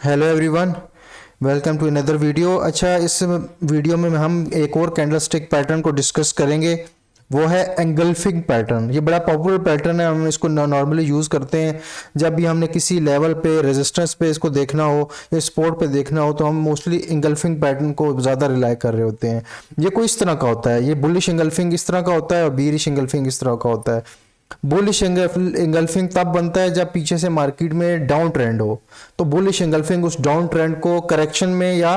Hello everyone, welcome to another video. अच्छा, इस video में हम एक और कैंडलस्टिक पैटर्न को डिस्कस करेंगे। वो है एंगल्फिंग पैटर्न। ये बड़ा पॉपुलर पैटर्न है, हम इसको नॉर्मली यूज़ करते हैं जब भी हमने किसी लेवल पे रेजिस्टेंस पे इसको देखना हो या सपोर्ट पे देखना हो, तो हम मोस्टली एंगल्फिंग पैटर्न को ज़्यादा रिलाई कर रहे होते हैं। ये कोई इस तरह का होता है, ये बुलिश एंगल्फिंग इस तरह का होता है और बीरिश एंगल्फिंग इस तरह का होता है। बुलिश एंगल्फिंग तब बनता है जब पीछे से मार्केट में डाउन ट्रेंड हो, तो बुलिश एंगल्फिंग उस डाउन ट्रेंड को करेक्शन में या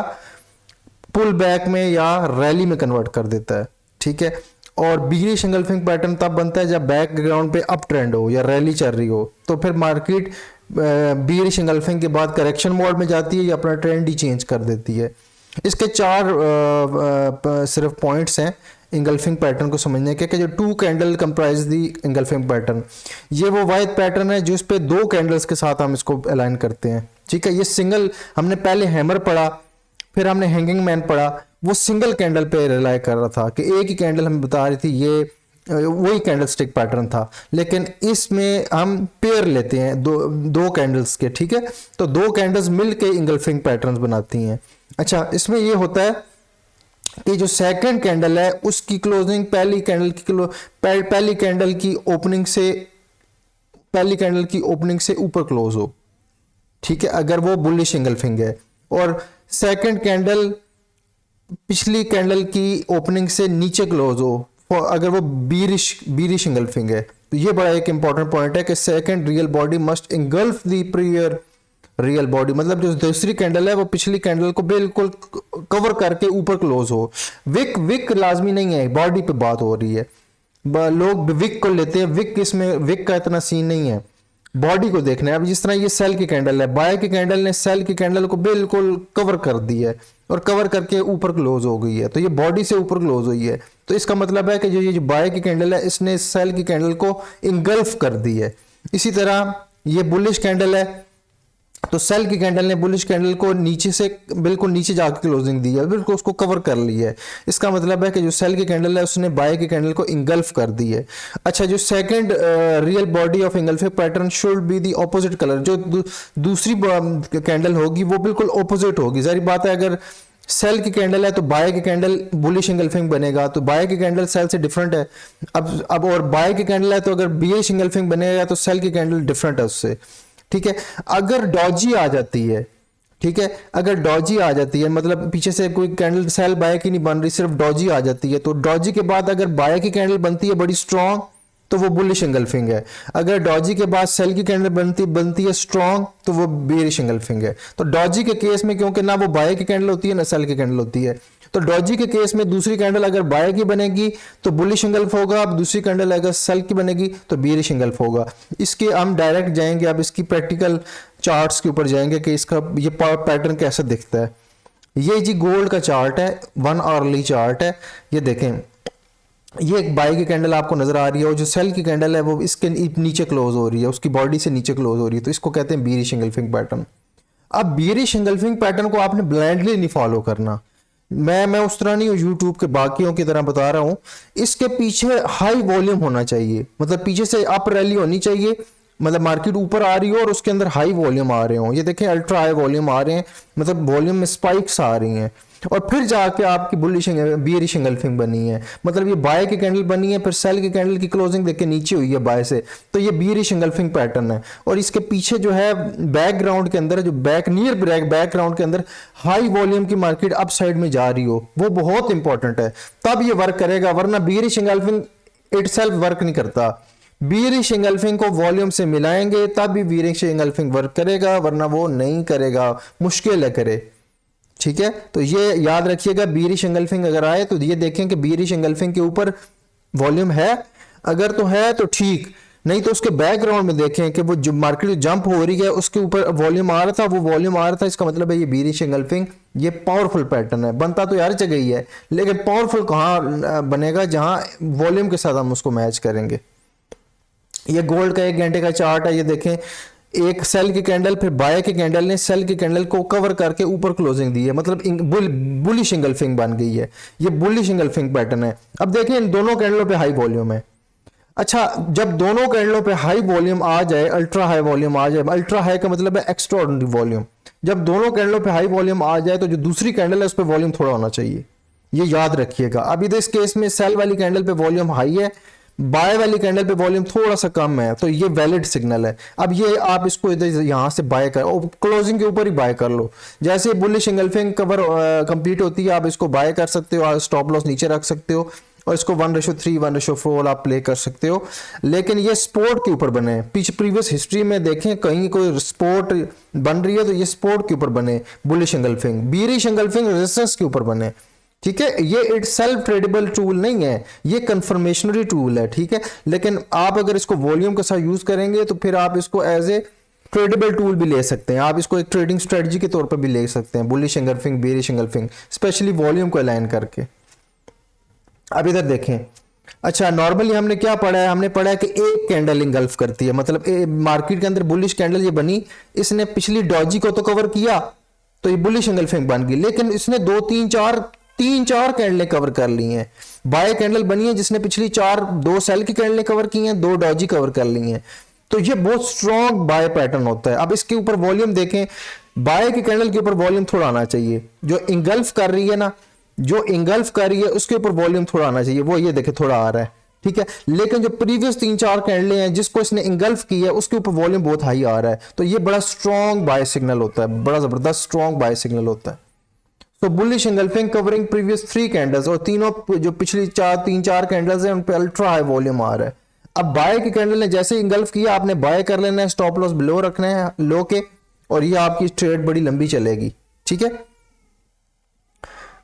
पुल बैक में या रैली में कन्वर्ट कर देता है। ठीक है। और बीरिश एंगल्फिंग पैटर्न तब बनता है जब बैकग्राउंड पे अप ट्रेंड हो या रैली चल रही हो, तो फिर मार्केट बीरिश एंगल्फिंग के बाद करेक्शन मोड में जाती है या अपना ट्रेंड ही चेंज कर देती है। इसके चार सिर्फ पॉइंट्स हैं इंगल्फिंग पैटर्न को समझने के, कि जो two candle comprise the engulfing pattern. ये वो वाइड पैटर्न है जिस पे दो कैंडल्स के साथ हम इसको अलाइन करते हैं। ठीक है। ये सिंगल, हमने पहले हैमर पढ़ा, फिर हमने हैंगिंग मैन पढ़ा। वो सिंगल कैंडल पे रिलाई कर रहा था कि एक ही कैंडल हमें बता रही थी, ये वही कैंडल स्टिक पैटर्न था। लेकिन इसमें हम पेयर लेते हैं दो कैंडल्स के। ठीक है। तो दो कैंडल्स मिल के इंगल्फिंग पैटर्न बनाती हैं। अच्छा, इसमें ये होता है कि जो सेकंड कैंडल है उसकी क्लोजिंग पहली कैंडल की ओपनिंग से ऊपर क्लोज हो। ठीक है, अगर वो बुलिश एंगल्फिंग है। और सेकंड कैंडल पिछली कैंडल की ओपनिंग से नीचे क्लोज हो, अगर वो बीरिश एंगल्फिंग है। तो ये बड़ा एक इंपॉर्टेंट पॉइंट है कि second real body must engulf the praevia real body. मतलब जो दूसरी कैंडल है वो पिछली कैंडल को बिल्कुल कवर करके ऊपर क्लोज हो। विक लाजमी नहीं है, बॉडी पे बात हो रही है। लोग विक को लेते हैं, विक का इतना सीन नहीं है, बॉडी को देखना है। अब जिस तरह ये सेल की कैंडल है, बाय की कैंडल ने सेल की कैंडल को बिल्कुल कवर कर दी है और कवर करके ऊपर क्लोज हो गई है, तो ये बॉडी से ऊपर क्लोज हुई है। तो इसका मतलब है कि जो बाय की कैंडल है इसने सेल की कैंडल को इंगल्फ कर दी है। इसी तरह ये बुलिश कैंडल है, तो सेल की कैंडल ने बुलिश कैंडल को नीचे से बिल्कुल नीचे जाकर क्लोजिंग दी है, बिल्कुल उसको कवर कर ली है। इसका मतलब है कि जो सेल की कैंडल है उसने बाय की कैंडल को इंगल्फ कर दी है। अच्छा, जो second real body of engulfing pattern should be the opposite colour. जो दूसरी कैंडल होगी वो बिल्कुल ऑपोजिट होगी। जारी बात है, अगर सेल की कैंडल है तो बाय की कैंडल बुलिश इंगल्फिंग बनेगा, तो बाय की कैंडल सेल से डिफरेंट है। अब और बाय की कैंडल है तो अगर बीरिश इंगल्फिंग बनेगा तो सेल की कैंडल डिफरेंट है उससे। ठीक है। अगर डॉजी आ जाती है, ठीक है, अगर डॉजी आ जाती है मतलब पीछे से कोई कैंडल सेल बाय की नहीं बन रही, सिर्फ डॉजी आ जाती है, तो डॉजी के बाद अगर बाय की कैंडल बनती है बड़ी स्ट्रॉन्ग तो वो बुलिश इंगल्फिंग है। अगर डॉजी के बाद सेल की कैंडल बनती है स्ट्रॉन्ग तो वो बेरिश इंगल्फिंग है। तो डॉजी के केस में क्योंकि ना वो बाय की कैंडल होती है ना सेल की कैंडल होती है, तो डॉजी के केस में दूसरी कैंडल अगर बाय की बनेगी तो बुलिश इंगल्फ होगा, अब दूसरी कैंडल अगर सेल की बनेगी तो बेरिश इंगल्फ होगा। इसके हम डायरेक्ट जाएंगे, अब इसकी प्रैक्टिकल चार्ट्स के ऊपर जाएंगे कि इसका ये पैटर्न कैसा दिखता है। ये जी गोल्ड का चार्ट है, 1 आवरली चार्ट है। ये देखें, ये एक बाय की कैंडल आपको नजर आ रही है और जो सेल की कैंडल है वो इसके नीचे क्लोज हो रही है, उसकी बॉडी से नीचे क्लोज हो रही है, तो इसको कहते हैं बीरिश इंगल्फिंग पैटर्न। अब बीरिश इंगल्फिंग पैटर्न को आपने ब्लाइंडली नहीं फॉलो करना। मैं उस तरह नहीं हूँ यूट्यूब के बाकियों की तरह बता रहा हूँ। इसके पीछे हाई वॉल्यूम होना चाहिए, मतलब पीछे से अप रैली होनी चाहिए, मतलब मार्केट ऊपर आ रही हो और उसके अंदर हाई वॉल्यूम आ रहे हो। ये देखें, अल्ट्रा हाई वॉल्यूम आ रहे हैं, मतलब वॉल्यूम में स्पाइक्स आ रही हैं, और फिर जाके आपकी बीरिश इंगल्फिंग बनी है। मतलब ये बाय की कैंडल बनी है, फिर सेल की कैंडल की क्लोजिंग देख के नीचे हुई है बाय से, तो ये बीरिश इंगल्फिंग पैटर्न है। और इसके पीछे जो है बैकग्राउंड के अंदर, जो बैकग्राउंड के अंदर हाई वॉल्यूम की मार्केट अप साइड में जा रही हो, वो बहुत इंपॉर्टेंट है, तब ये वर्क करेगा, वरना बीरिश इंगल्फिंग इटसेल्फ वर्क नहीं करता। बीरिश इंगल्फिंग को वॉल्यूम से मिलाएंगे तब भी बीरिश इंगल्फिंग वर्क करेगा, वरना वो नहीं करेगा, मुश्किल है करे। ठीक है, तो ये याद रखिएगा। बीरिश इंगल्फिंग अगर आए तो ये देखें कि बीरिश इंगल्फिंग के ऊपर वॉल्यूम है, अगर तो है तो ठीक, नहीं तो उसके बैकग्राउंड में देखें कि वो जो मार्केट जंप हो रही है उसके ऊपर वॉल्यूम आ रहा था, वो वॉल्यूम आ रहा था, इसका मतलब है ये बीरिश इंगल्फिंग, ये पावरफुल पैटर्न है। बनता तो यार जगह ही है, लेकिन पावरफुल कहाँ बनेगा, जहां वॉल्यूम के साथ हम उसको मैच करेंगे। ये गोल्ड का 1 घंटे का चार्ट है। ये देखें, एक सेल की कैंडल, फिर बाय की कैंडल ने सेल की कैंडल को कवर करके ऊपर क्लोजिंग दी है, मतलब बुलिश इंगल्फिंग बन गई है। ये बुलिश इंगल्फिंग पैटर्न है। अब देखें, इन दोनों कैंडलों पे हाई वॉल्यूम है। अच्छा, जब दोनों कैंडलों पे हाई वॉल्यूम आ जाए, अल्ट्रा हाई वॉल्यूम आ जाए, अल्ट्रा हाई का मतलब है एक्स्ट्राऑर्डिनरी वॉल्यूम, जब दोनों कैंडलों पे हाई वॉल्यूम आ जाए तो जो दूसरी कैंडल है उस पर वॉल्यूम थोड़ा होना चाहिए, ये याद रखिएगा। अभी तो इस केस में सेल वाली कैंडल पे वॉल्यूम हाई है, बाय वाली कैंडल पे वॉल्यूम थोड़ा सा कम है, तो ये वैलिड सिग्नल है। अब ये आप इसको इधर यहाँ से बाय कर, क्लोजिंग के ऊपर ही बाय कर लो। जैसे बुलिश इंगल्फिंग कवर कंप्लीट होती है आप इसको बाय कर सकते हो, स्टॉप लॉस नीचे रख सकते हो और इसको 1:3 1:4 आप प्ले कर सकते हो। लेकिन ये स्पोर्ट के ऊपर बने, पीछे प्रीवियस हिस्ट्री में देखें कहीं कोई स्पोर्ट बन रही है तो ये स्पोर्ट के ऊपर बने, bullish engulfing. Bearish engulfing resistance के ऊपर बने, ठीक है। ये इट सेल्फ ट्रेडेबल टूल नहीं है, ये कंफर्मेशनरी टूल है, ठीक है। लेकिन आप अगर इसको वॉल्यूम के साथ यूज करेंगे तो फिर आप इसको एज ए ट्रेडेबल टूल भी ले सकते हैं, आप इसको एक ट्रेडिंग स्ट्रेटजी के तौर पर भी ले सकते हैं, bullish engulfing, bearish engulfing, specially volume को अलाइन करके। अब इधर देखें, अच्छा नॉर्मली हमने क्या पढ़ा है, हमने पढ़ा है कि एक कैंडल इंगल्फ करती है, मतलब मार्केट के अंदर बुलिश कैंडल ये बनी, इसने पिछली डॉजी को तो कवर किया तो ये बुलिश इंगल्फिंग बन गई, लेकिन इसने तीन चार कैंडलें कवर कर ली हैं। बाय कैंडल बनी है जिसने पिछली दो सेल की कैंडलें कवर की हैं, दो डॉजी कवर कर ली हैं, तो ये बहुत स्ट्रॉन्ग बाय पैटर्न होता है। अब इसके ऊपर वॉल्यूम देखें, बाय की कैंडल के ऊपर वॉल्यूम थोड़ा आना चाहिए, जो इंगल्फ कर रही है ना, जो इंगल्फ कर रही है उसके ऊपर वॉल्यूम थोड़ा आना चाहिए, वो ये देखे थोड़ा आ रहा है, ठीक है। लेकिन जो प्रीवियस 3-4 कैंडलें हैं जिसको इसने इंगल्फ की है उसके ऊपर वॉल्यूम बहुत हाई आ रहा है, तो ये बड़ा स्ट्रॉन्ग बाय सिग्नल होता है, बड़ा जबरदस्त स्ट्रॉन्ग बाय सिग्नल होता है। तो bullish engulfing covering previous 3 candles, और तीनों जो पिछली 3-4 कैंडल्स हैं उन पे अल्ट्रा हाई वॉल्यूम आ रहा है। अब बाय की कैंडल ने जैसे इंगल्फ किया आपने बाय कर लेना है, स्टॉप लॉस बिलो रखना है लो के, और ये आपकी ट्रेड बड़ी लंबी चलेगी, ठीक है।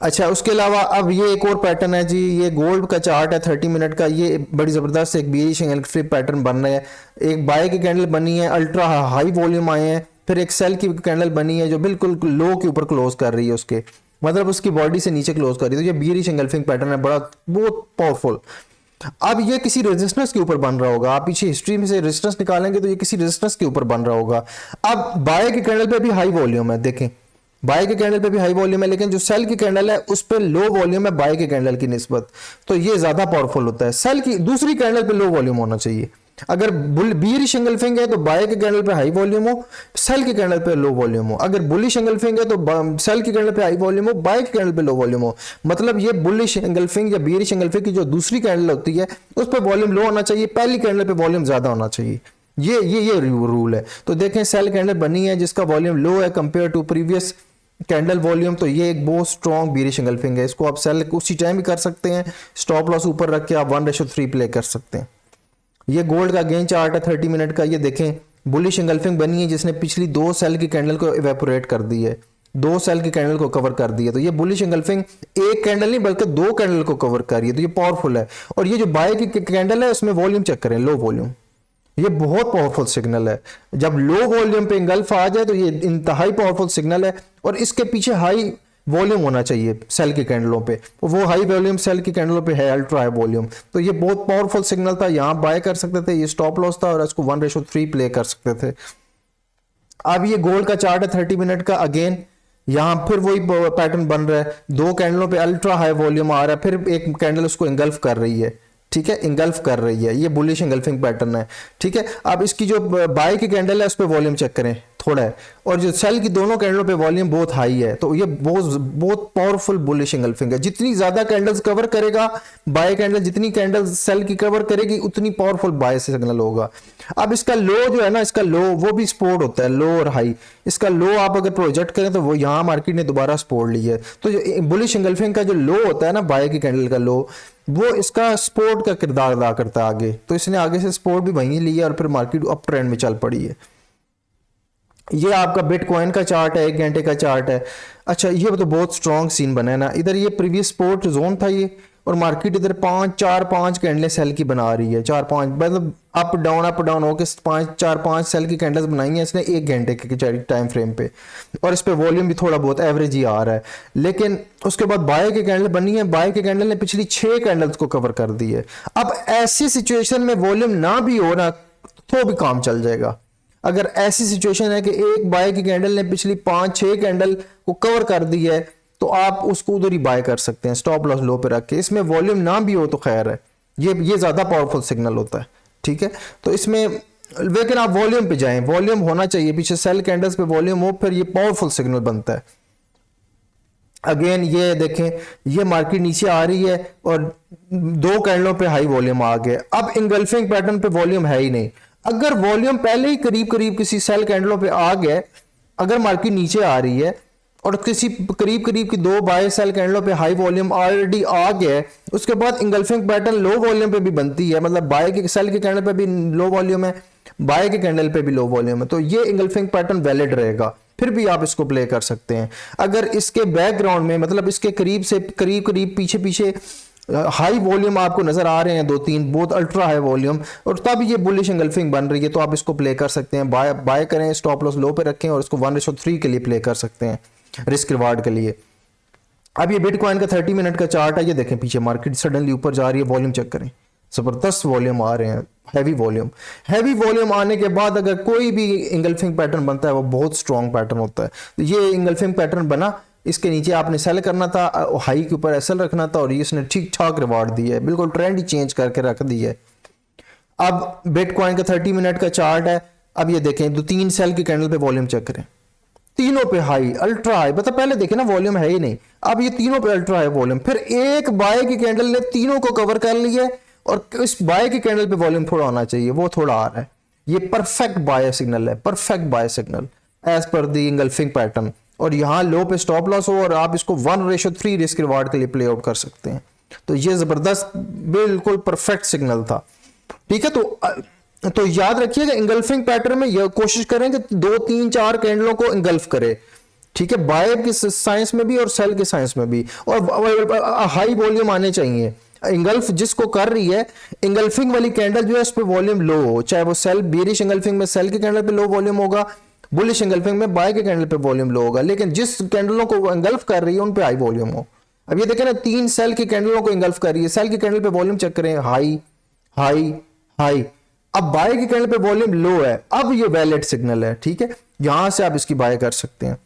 अच्छा उसके अलावा अब ये एक और पैटर्न है जी, ये गोल्ड का चार्ट है 30 मिनट का, ये बड़ी जबरदस्त एक बीरिश इंगल्फ पैटर्न बन रहा है। एक बाय की कैंडल बनी है, अल्ट्रा हाई वॉल्यूम आए हैं, फिर एक सेल की कैंडल बनी है जो बिल्कुल लो के ऊपर क्लोज कर रही है, उसके मतलब उसकी बॉडी से नीचे क्लोज कर रही है, तो ये बीरिश इंगल्फिंग पैटर्न है, बड़ा बहुत पावरफुल। अब ये किसी रेजिस्टेंस के ऊपर बन रहा होगा, आप पीछे हिस्ट्री में से रेजिस्टेंस निकालेंगे तो ये किसी रेजिस्टेंस के ऊपर बन रहा होगा। अब बाय की कैंडल पे भी हाई वॉल्यूम है, देखें बाय के कैंडल पे भी हाई वॉल्यूम है, लेकिन जो सेल की कैंडल है उस पे लो वॉल्यूम है बाय के कैंडल की निस्बत, तो ये ज्यादा पावरफुल होता है। सेल की दूसरी कैंडल पे लो वॉल्यूम होना चाहिए, अगर बीरिश इंगल्फिंग है तो बाय के कैंडल पे हाई वॉल्यूम हो, सेल की कैंडल पे लो वॉल्यूम हो। अगर बुलिश इंगल्फिंग है तो सेल की कैंडल पे हाई वॉल्यूम हो, बाय के कैंडल पे लो वॉल्यूम हो। मतलब ये बुलिश इंगल्फिंग या बीरिश इंगल्फिंग की जो दूसरी कैंडल होती है उस पर वॉल्यूम लो होना चाहिए, पहली कैंडल पे वॉल्यूम ज्यादा होना चाहिए, ये रूल है। तो देखें सेल कैंडल बनी है जिसका वॉल्यूम लो है compare to previous candle volume, तो ये एक बहुत स्ट्रॉन्ग बीरिश इंगल्फिंग है, इसको आप सेल उसी टाइम भी कर सकते हैं, स्टॉप लॉस ऊपर रख के आप 1:3 प्ले कर सकते हैं। ये गोल्ड का गेन चार्ट है 30 मिनट का, ये देखें बुलिश इंगल्फिंग बनी है जिसने पिछली 2 सेल की कैंडल को इवेपोरेट कर दी है, 2 सेल की कैंडल को कवर कर दी है, तो ये बुलिश इंगल्फिंग एक कैंडल नहीं बल्कि 2 कैंडल को कवर कर रही है, तो ये पावरफुल है। और ये जो बाय की कैंडल है उसमें वॉल्यूम चेक करें, लो वॉल्यूम, ये बहुत पावरफुल सिग्नल है। जब लो वॉल्यूम पे इंगल्फ आ जाए तो ये इंतहाई पावरफुल सिग्नल है, और इसके पीछे हाई वॉल्यूम होना चाहिए सेल की कैंडलों पे, वो हाई वॉल्यूम सेल की कैंडलों पे है, अल्ट्रा हाई वॉल्यूम, तो ये बहुत पावरफुल सिग्नल था, यहाँ बाय कर सकते थे, ये स्टॉप लॉस था और इसको 1:3 प्ले कर सकते थे। अब ये गोल्ड का चार्ट है 30 मिनट का, अगेन यहाँ फिर वही पैटर्न बन रहा है, 2 कैंडलों पे अल्ट्रा हाई वॉल्यूम आ रहा है, फिर एक कैंडल उसको इंगल्फ कर रही है, ठीक है, इंगल्फ कर रही है, ये बुलिश इंगल्फिंग पैटर्न है, ठीक है। अब इसकी जो बाय की कैंडल है उस पर वॉल्यूम चेक करें, थोड़ा है, और जो सेल की दोनों कैंडलों पे वॉल्यूम बहुत हाई है, तो ये बहुत पावरफुल बुलिश इंगल्फिंग है। जितनी ज्यादा कैंडल्स कवर करेगा बाय कैंडल, जितनी कैंडल्स सेल की कवर करेगी उतनी पावरफुल बाय सिग्नल होगा। अब इसका लो जो है ना, इसका लो वो भी सपोर्ट होता है, लो और हाई, इसका लो आप अगर प्रोजेक्ट करें तो वो यहाँ मार्केट ने दोबारा सपोर्ट ली है, तो जो बुलिश इंगल्फिंग का जो लो होता है ना बाय की कैंडल का लो, वो इसका सपोर्ट का किरदार अदा करता है आगे, तो इसने आगे से सपोर्ट भी वहीं लिया और फिर मार्केट अप ट्रेंड में चल पड़ी है। ये आपका बिटकॉइन का चार्ट है, 1 घंटे का चार्ट है। अच्छा ये तो बहुत स्ट्रॉन्ग सीन बना है ना, इधर ये प्रीवियस सपोर्ट जोन था ये, और मार्केट इधर 4-5 कैंडलें सेल की बना रही है, 4-5 मतलब अप डाउन होकर 4-5 सेल की कैंडल्स बनाई हैं इसने 1 घंटे के टाइम फ्रेम पे, और इस पे वॉल्यूम भी थोड़ा बहुत एवरेज ही आ रहा है। लेकिन उसके बाद बाय की कैंडल बनी है, बाय की कैंडल ने पिछली 6 कैंडल्स को कवर कर दी है। अब ऐसी सिचुएशन में वॉल्यूम ना भी हो ना तो भी काम चल जाएगा। अगर ऐसी सिचुएशन है कि एक बाय की कैंडल ने पिछली 5-6 कैंडल को कवर कर दी है तो आप उसको उधर ही बाय कर सकते हैं, स्टॉप लॉस लो पे रख के, इसमें वॉल्यूम ना भी हो तो खैर है, ये ज्यादा पावरफुल सिग्नल होता है, ठीक है। तो इसमें लेकिन आप वॉल्यूम पे जाएं, वॉल्यूम होना चाहिए पीछे सेल कैंडल्स पे वॉल्यूम हो, फिर ये पावरफुल सिग्नल बनता है। अगेन ये देखें, ये मार्केट नीचे आ रही है और 2 कैंडलों पे हाई वॉल्यूम आ गया। अब इंगल्फिंग पैटर्न पे वॉल्यूम है ही नहीं। अगर वॉल्यूम पहले ही करीब करीब किसी सेल कैंडलों पे आ गया, अगर मार्केट नीचे आ रही है और किसी करीब करीब की 2 बाय सेल कैंडलों पे हाई वॉल्यूम ऑलरेडी आ गया, उसके बाद इंगल्फिंग पैटर्न लो वॉल्यूम पे भी बनती है, मतलब बाय के सेल के कैंडल पे भी लो वॉल्यूम है, बाय के कैंडल पे भी लो वॉल्यूम है, तो ये इंगल्फिंग पैटर्न वैलिड रहेगा, फिर भी आप इसको प्ले कर सकते हैं। अगर इसके बैकग्राउंड में, मतलब इसके करीब से करीब करीब पीछे पीछे हाई वॉल्यूम आपको नजर आ रहे हैं 2-3 बहुत अल्ट्रा हाई वॉल्यूम, और तब ये बुलिश इंगल्फिंग बन रही है, तो आप इसको प्ले कर सकते हैं। बाय करें, स्टॉप लॉस लो पे रखें और इसको 1:3 के लिए प्ले कर सकते हैं रिस्क रिवार्ड के लिए। अब ये बिटकॉइन का 30 मिनट का चार्ट है, ये देखें पीछे मार्केट सडनली ऊपर जा रही है, वॉल्यूम चेक करें, जबरदस्त वॉल्यूम आ रहे हैं, हैवी वॉल्यूम आने के बाद अगर कोई भी इंगल्फिंग पैटर्न बनता है वो बहुत स्ट्रॉन्ग पैटर्न होता है। तो ये इंगल्फिंग पैटर्न बना, इसके नीचे आपने सेल करना था, हाई के ऊपर एसएल रखना था, और ये इसने ठीक ठाक रिवार्ड दी है, बिल्कुल ट्रेंड ही चेंज करके रख दी है। अब बिटकॉइन का 30 मिनट का चार्ट है, अब ये देखें 2-3 सेल की कैंडल पे वॉल्यूम चेक करें, तीनों पे हाई, अल्ट्रा हाई, मतलब पहले देखे ना वॉल्यूम है ही नहीं, अब ये तीनों पे अल्ट्रा हाई वॉल्यूम, फिर एक बाय की कैंडल ने तीनों को कवर कर लिया, और इस बाय की कैंडल पे वॉल्यूम थोड़ा आना चाहिए, वो थोड़ा आ रहा है। ये परफेक्ट बाय सिग्नल है, perfect buy signal as per the engulfing pattern, और यहां लो पे स्टॉप लॉस हो और आप इसको 1:3 रिस्क रिवार्ड के लिए प्ले आउट कर सकते हैं। तो ये जबरदस्त बिल्कुल परफेक्ट सिग्नल था, ठीक है। तो याद रखिएगा इंगल्फिंग पैटर्न में यह कोशिश करें कि 2-3-4 कैंडलों को इंगल्फ करे, ठीक है, बाय की साइंस में भी और सेल के साइंस में भी, और हाई वॉल्यूम आने चाहिए। इंगल्फ जिसको कर रही है, इंगल्फिंग वाली कैंडल जो है उस पर वॉल्यूम लो हो, चाहे वो सेल बेरिश इंगल्फिंग में सेल के कैंडल पे लो वॉल्यूम होगा, बुलिश इंगल्फिंग में बाय के कैंडल पे वॉल्यूम लो होगा, लेकिन जिस कैंडलों को इंगल्फ कर रही है उन पे हाई वॉल्यूम हो। अब ये देखें ना, 3 सेल की कैंडलों को इंगल्फ कर रही है, सेल की कैंडल पे वॉल्यूम चेक करें, हाई हाई हाई। अब बाय की कैंडल पे वॉल्यूम लो है, अब ये वैलिड सिग्नल है, ठीक है, यहां से आप इसकी बाय कर सकते हैं।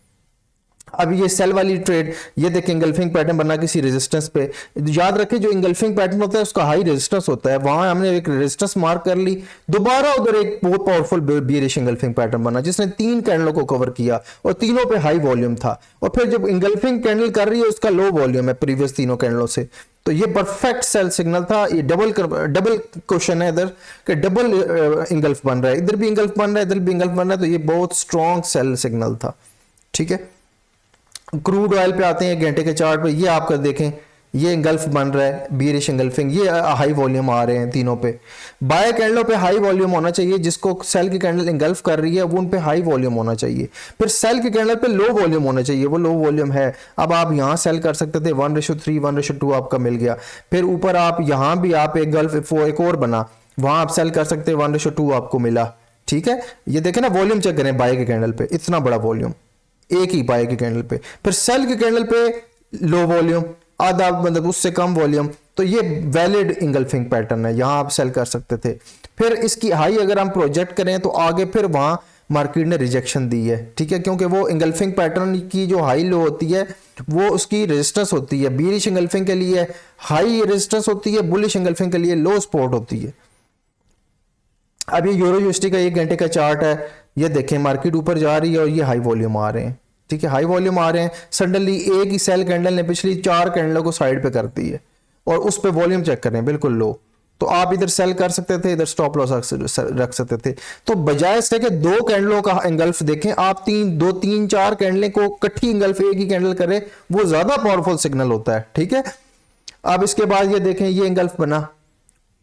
अब ये सेल वाली ट्रेड, ये देखें इंगल्फिंग पैटर्न बना किसी रेजिस्टेंस पे, याद रखें जो इंगल्फिंग पैटर्न होता है उसका हाई रेजिस्टेंस होता है, वहां हमने एक रेजिस्टेंस मार्क कर ली, दोबारा उधर एक बहुत पावरफुल बियरिश इंगल्फिंग पैटर्न बना जिसने 3 कैंडलों को कवर किया और तीनों पे हाई वॉल्यूम था, और फिर जब इंगल्फिंग कैंडल कर रही है उसका लो वॉल्यूम है प्रीवियस तीनों कैंडलों से, तो ये परफेक्ट सेल सिग्नल था। ये डबल क्वेश्चन है इधर कि डबल इंगल्फ बन रहा है, इधर भी इंगल्फ बन रहा है, इधर भी इंगल्फ बन रहा है, तो ये बहुत स्ट्रॉन्ग सेल सिग्नल था, ठीक है। क्रूड ऑयल पे आते हैं घंटे के चार्ट पे, ये आपका देखें ये इंगल्फ बन रहा है, बियरिश इंगल्फिंग, ये हाई वॉल्यूम आ रहे हैं तीनों पे। बाय कैंडलों पे हाई वॉल्यूम होना चाहिए, जिसको सेल की कैंडल इंगल्फ कर रही है वो उन पे हाई वॉल्यूम होना चाहिए, फिर सेल की कैंडल पे लो वॉल्यूम होना चाहिए, वो लो वॉल्यूम है। अब आप यहाँ सेल कर सकते थे, 1:3 1:2 आपका मिल गया, फिर ऊपर आप यहाँ भी आप एक गल्फ एक और बना, वहां आप सेल कर सकते 1:2 आपको मिला, ठीक है। ये देखें ना वॉल्यूम चेक करें बाय के कैंडल पे, इतना बड़ा वॉल्यूम एक ही बाय के कैंडल पे, फिर सेल के कैंडल पे लो वॉल्यूम, आधा मतलब उससे कम वॉल्यूम, तो ये वैलिड इंगल्फिंग पैटर्न है, यहां आप सेल कर सकते थे। फिर इसकी हाई अगर हम प्रोजेक्ट करें तो आगे फिर वहां मार्केट ने रिजेक्शन दी है, ठीक है, क्योंकि वो इंगल्फिंग पैटर्न की जो हाई लो होती है वो उसकी रेजिस्टेंस होती है, बियरिश इंगल्फिंग के लिए हाई रेजिस्टेंस होती है, बुलिश इंगल्फिंग के लिए लो सपोर्ट होती है। अब ये यूरो यूएसडी का 1 घंटे का चार्ट है, ये देखें मार्केट ऊपर जा रही है और ये हाई वॉल्यूम आ रहे हैं, ठीक है, हाई वॉल्यूम आ रहे हैं। सडनली एक ही सेल कैंडल ने पिछली 4 कैंडलों को साइड पे कर दी है और उस पे वॉल्यूम चेक करें बिल्कुल लो, तो आप इधर सेल कर सकते थे, इधर स्टॉप लॉस रख सकते थे। तो बजाय इसके कि 2 कैंडलों का इंगल्फ देखें, आप 4 कैंडलें को इकट्ठी इंगल्फ एक ही कैंडल करे, वो ज्यादा पावरफुल सिग्नल होता है, ठीक है। अब इसके बाद ये देखें ये इंगल्फ बना,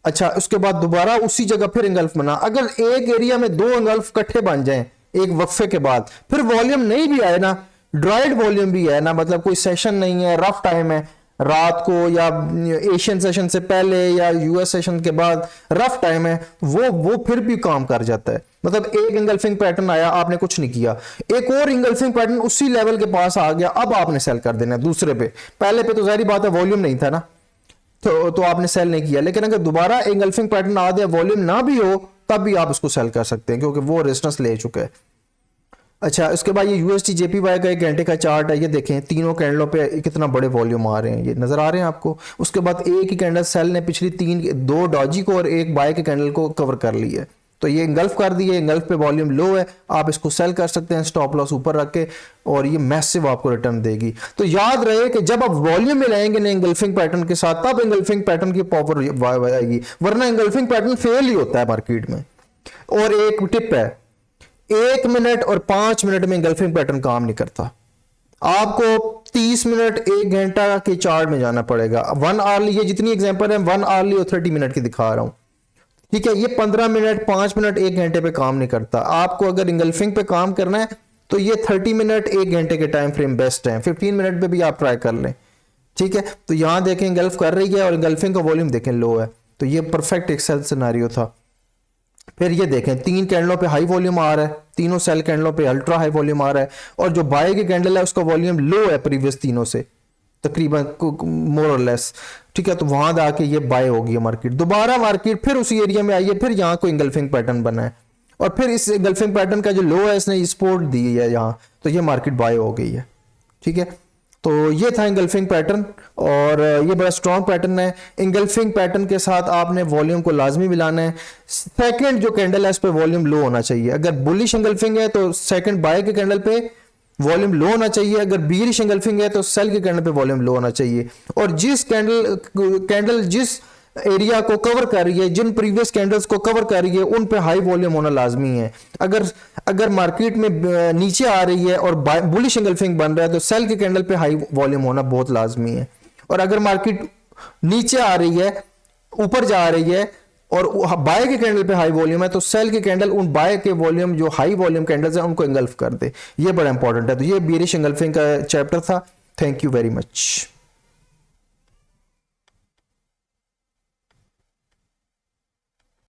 अच्छा उसके बाद दोबारा उसी जगह फिर इंगल्फ बना। अगर एक एरिया में 2 इंगल्फ इकट्ठे बन जाएं एक वक्फे के बाद, फिर वॉल्यूम नहीं भी आए ना, ड्राइड वॉल्यूम भी है ना, मतलब कोई सेशन नहीं है, रफ टाइम है, रात को या एशियन सेशन से पहले या यूएस सेशन के बाद रफ टाइम है, वो फिर भी काम कर जाता है। मतलब एक इंगल्फिंग पैटर्न आया, आपने कुछ नहीं किया, एक और इंगल्फिंग पैटर्न उसी लेवल के पास आ गया, अब आपने सेल कर देना दूसरे पे। पहले पे तो जाहिर बात है वॉल्यूम नहीं था ना, तो आपने सेल नहीं किया, लेकिन अगर दोबारा इंगल्फिंग पैटर्न आ गया, वॉल्यूम ना भी हो, तब भी आप उसको सेल कर सकते हैं क्योंकि वो रेजिस्टेंस ले चुका है। अच्छा उसके बाद ये यूएसडी जेपीवाई का 1 घंटे का चार्ट है, ये देखें तीनों कैंडलों पे कितना बड़े वॉल्यूम आ रहे हैं, ये नजर आ रहे हैं आपको। उसके बाद एक ही कैंडल सेल ने पिछली 2 डॉजी को और एक बाय के कैंडल को कवर कर ली है, तो ये इंगल्फ कर दिए, इंगल्फ पे वॉल्यूम लो है, आप इसको सेल कर सकते हैं स्टॉप लॉस ऊपर रख के, और ये मैसिव आपको रिटर्न देगी। तो याद रहे कि जब आप वॉल्यूम में लाएंगे ना इंगल्फिंग पैटर्न के साथ, तब इंगल्फिंग पैटर्न की पावर आएगी, वरना इंगल्फिंग पैटर्न फेल ही होता है मार्केट में। और एक टिप है, 1 मिनट और 5 मिनट में इंगल्फिंग पैटर्न काम नहीं करता, आपको 30 मिनट 1 घंटा के चार्ट में जाना पड़ेगा। 1 आवरली, ये जितनी एग्जांपल है 1 आवरली और 30 मिनट की दिखा रहा हूं, ठीक है। ये 15 मिनट 5 मिनट 1 घंटे पे काम नहीं करता। आपको अगर इंगल्फिंग पे काम करना है तो ये 30 मिनट 1 घंटे के टाइम फ्रेम बेस्ट है, 15 मिनट पे भी आप ट्राई कर लें, ठीक है। तो यहां देखें इंगल्फ कर रही है और इंगल्फिंग का वॉल्यूम देखें लो है, तो ये परफेक्ट एक सेल सिनेरियो था। फिर ये देखें 3 कैंडलों पे हाई वॉल्यूम आ रहा है, तीनों सेल कैंडलों पे अल्ट्रा हाई वॉल्यूम आ रहा है, और जो बाय की कैंडल है उसका वॉल्यूम लो है प्रीवियस तीनों से तकरीबन मोर और लेस, ठीक है। तो वहां जाके ये बाय हो गई मार्केट, दोबारा मार्केट फिर उसी एरिया में आई है, फिर यहाँ कोई इंगल्फिंग पैटर्न बना है, और फिर इस इंगल्फिंग पैटर्न का जो लो है इसने सपोर्ट दी है यहाँ, तो ये मार्केट बाय हो गई है, ठीक है। तो ये था इंगल्फिंग पैटर्न, और ये बड़ा स्ट्रॉन्ग पैटर्न है। इंगल्फिंग पैटर्न के साथ आपने वॉल्यूम को लाजमी मिलाना है। सेकंड जो कैंडल है इस पे वॉल्यूम लो होना चाहिए। अगर बुलिश इंगल्फिंग है तो सेकंड बाय के कैंडल पे वॉल्यूम लो होना चाहिए, अगर बीयरिश इंगल्फिंग है तो सेल के कैंडल पे वॉल्यूम लो होना चाहिए। और जिस कैंडल जिस एरिया को कवर कर रही है, जिन प्रीवियस कैंडल्स को कवर कर रही है, उन पे हाई वॉल्यूम होना लाजमी है। अगर मार्केट में नीचे आ रही है और बुलिश इंगल्फिंग बन रहा है तो सेल के कैंडल पे हाई वॉल्यूम होना बहुत लाजमी है। और अगर मार्केट नीचे आ रही है, ऊपर जा रही है और बाय के कैंडल पे हाई वॉल्यूम है, तो सेल के कैंडल उन बाय के वॉल्यूम जो हाई वॉल्यूम कैंडल्स हैं उनको इंगल्फ कर दे। ये बड़ा इंपॉर्टेंट है। तो ये बीयरिश इंगल्फिंग का चैप्टर था। Thank you very much.